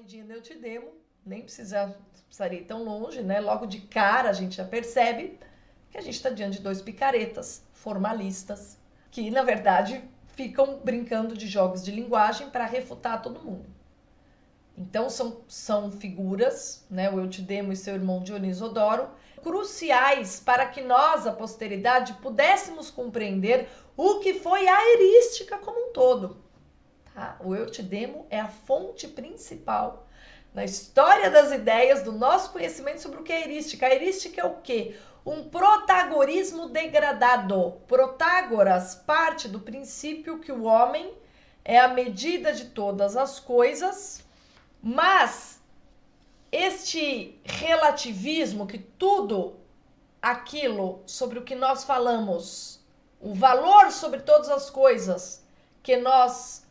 lidinha do Eutidemo, nem precisaria ir tão longe, né? Logo de cara a gente já percebe que a gente está diante de dois picaretas formalistas que, na verdade, ficam brincando de jogos de linguagem para refutar todo mundo. Então, são figuras, né, o Eutidemo e seu irmão Dionísio Odoro, cruciais para que nós, a posteridade, pudéssemos compreender o que foi a erística como um todo. Tá? O Eutidemo é a fonte principal na história das ideias do nosso conhecimento sobre o que é erística. A erística é o quê? Um protagorismo degradado. Protágoras parte do princípio que o homem é a medida de todas as coisas, mas este relativismo, que tudo aquilo sobre o que nós falamos, o valor sobre todas as coisas que nós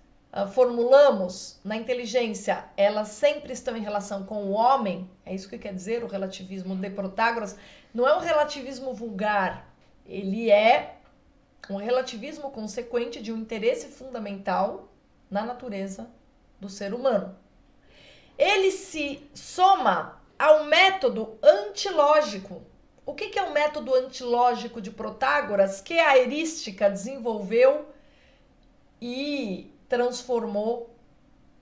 formulamos na inteligência, elas sempre estão em relação com o homem, é isso que quer dizer o relativismo de Protágoras. Não é um relativismo vulgar, ele é um relativismo consequente de um interesse fundamental na natureza do ser humano. Ele se soma ao método antilógico. O que é o método antilógico de Protágoras, que a erística desenvolveu e transformou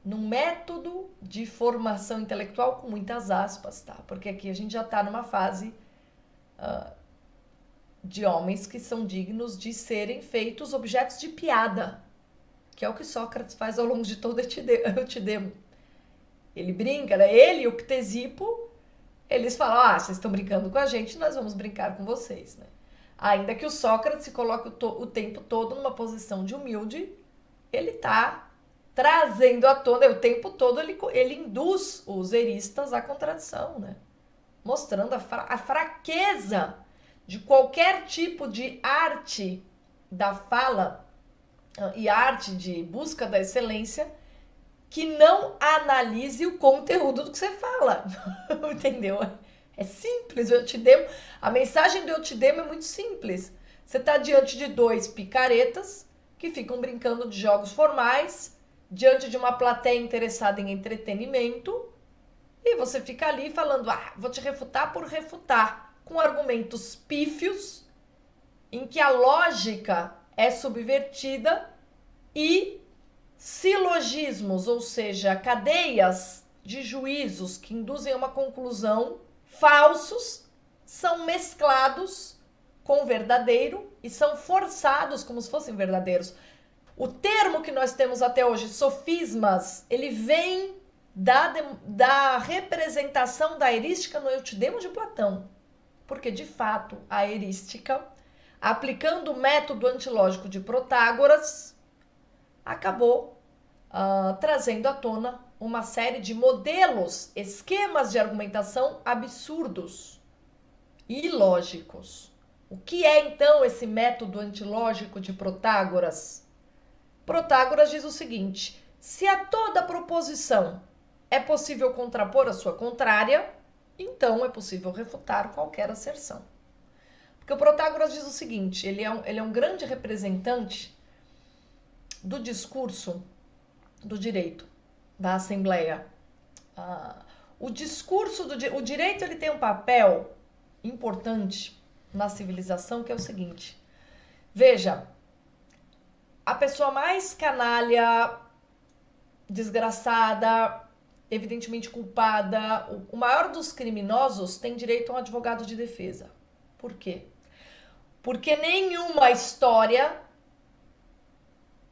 num método de formação intelectual com muitas aspas, tá? Porque aqui a gente já está numa fase de homens que são dignos de serem feitos objetos de piada, que é o que Sócrates faz ao longo de todo o Eutidemo. Ele brinca, né? Ele e o Ctesipo, eles falam, vocês estão brincando com a gente, nós vamos brincar com vocês, né? Ainda que o Sócrates se coloque o tempo todo numa posição de humilde, ele está trazendo à tona, o tempo todo ele induz os eristas à contradição, né? Mostrando a fraqueza de qualquer tipo de arte da fala e arte de busca da excelência que não analise o conteúdo do que você fala, entendeu? É simples, a mensagem do Eutidemo é muito simples. Você está diante de dois picaretas que ficam brincando de jogos formais, diante de uma plateia interessada em entretenimento, e você fica ali falando, vou te refutar por refutar, com argumentos pífios, em que a lógica é subvertida, e silogismos, ou seja, cadeias de juízos que induzem a uma conclusão, falsos, são mesclados com o verdadeiro e são forçados como se fossem verdadeiros. O termo que nós temos até hoje, sofismas, ele vem da representação da erística no Eutidemo de Platão. Porque, de fato, a erística, aplicando o método antilógico de Protágoras, acabou trazendo à tona uma série de modelos, esquemas de argumentação absurdos e ilógicos. O que é, então, esse método antilógico de Protágoras? Protágoras diz o seguinte: se a toda proposição é possível contrapor a sua contrária, então é possível refutar qualquer asserção. Porque o Protágoras diz o seguinte, ele é um grande representante do discurso do direito, da Assembleia. O discurso o direito, ele tem um papel importante na civilização, que é o seguinte: veja, a pessoa mais canalha, desgraçada, evidentemente culpada, o maior dos criminosos tem direito a um advogado de defesa. Por quê? Porque nenhuma história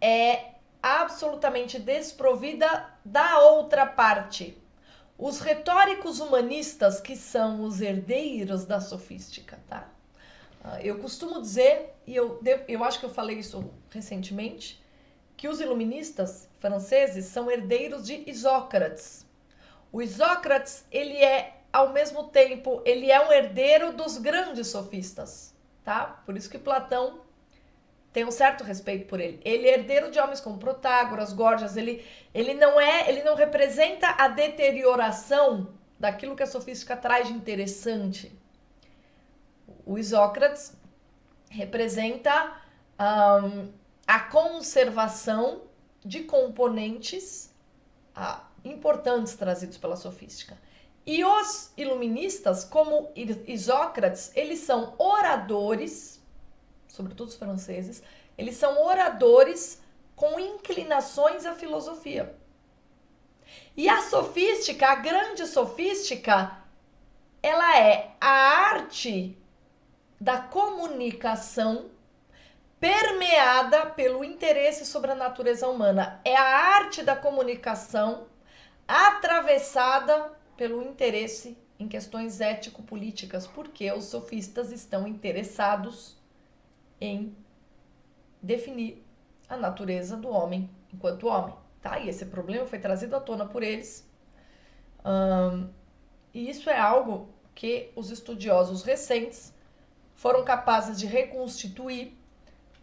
é absolutamente desprovida da outra parte. Os retóricos humanistas, que são os herdeiros da sofística, tá? Eu costumo dizer, e eu acho que eu falei isso recentemente, que os iluministas franceses são herdeiros de Isócrates. O Isócrates, ele é, ao mesmo tempo, ele é um herdeiro dos grandes sofistas, tá? Por isso que Platão tem um certo respeito por ele. Ele é herdeiro de homens como Protágoras, Górgias, ele não representa a deterioração daquilo que a sofística traz de interessante. O Isócrates representa a conservação de componentes importantes trazidos pela sofística. E os iluministas, como Isócrates, eles são oradores, sobretudo os franceses, eles são oradores com inclinações à filosofia. E a sofística, a grande sofística, ela é a arte da comunicação permeada pelo interesse sobre a natureza humana. É a arte da comunicação atravessada pelo interesse em questões ético-políticas, porque os sofistas estão interessados em definir a natureza do homem enquanto homem. Tá? E esse problema foi trazido à tona por eles. E isso é algo que os estudiosos recentes foram capazes de reconstituir,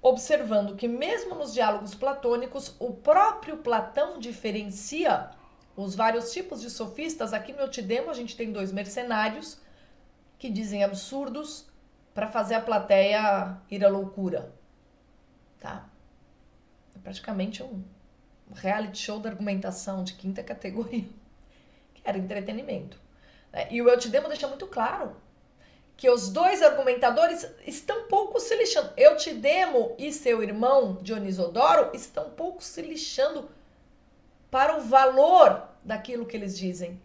observando que mesmo nos diálogos platônicos, o próprio Platão diferencia os vários tipos de sofistas. Aqui no Eutidemo a gente tem 2 mercenários que dizem absurdos para fazer a plateia ir à loucura. Tá? É praticamente um reality show da argumentação de 5ª categoria, que era entretenimento. E o Eutidemo deixa muito claro que os 2 argumentadores estão pouco se lixando. Eutidemo e seu irmão Dionisodoro estão pouco se lixando para o valor daquilo que eles dizem.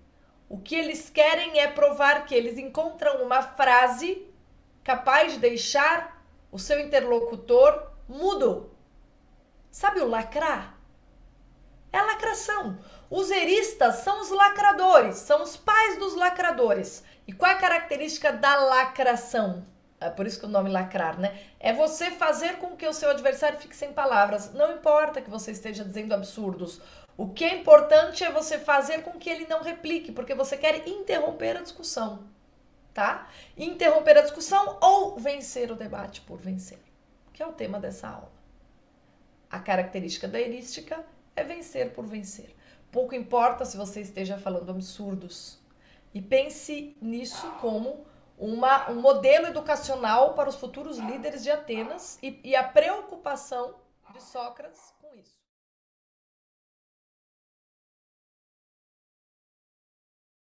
O que eles querem é provar que eles encontram uma frase capaz de deixar o seu interlocutor mudo. Sabe o lacrar? É a lacração. Os eristas são os lacradores, são os pais dos lacradores. E qual é a característica da lacração? É por isso que o nome lacrar, né? É você fazer com que o seu adversário fique sem palavras. Não importa que você esteja dizendo absurdos. O que é importante é você fazer com que ele não replique, porque você quer interromper a discussão, tá? Interromper a discussão ou vencer o debate por vencer, que é o tema dessa aula. A característica da erística é vencer por vencer. Pouco importa se você esteja falando absurdos. E pense nisso como um modelo educacional para os futuros líderes de Atenas e a preocupação de Sócrates com isso.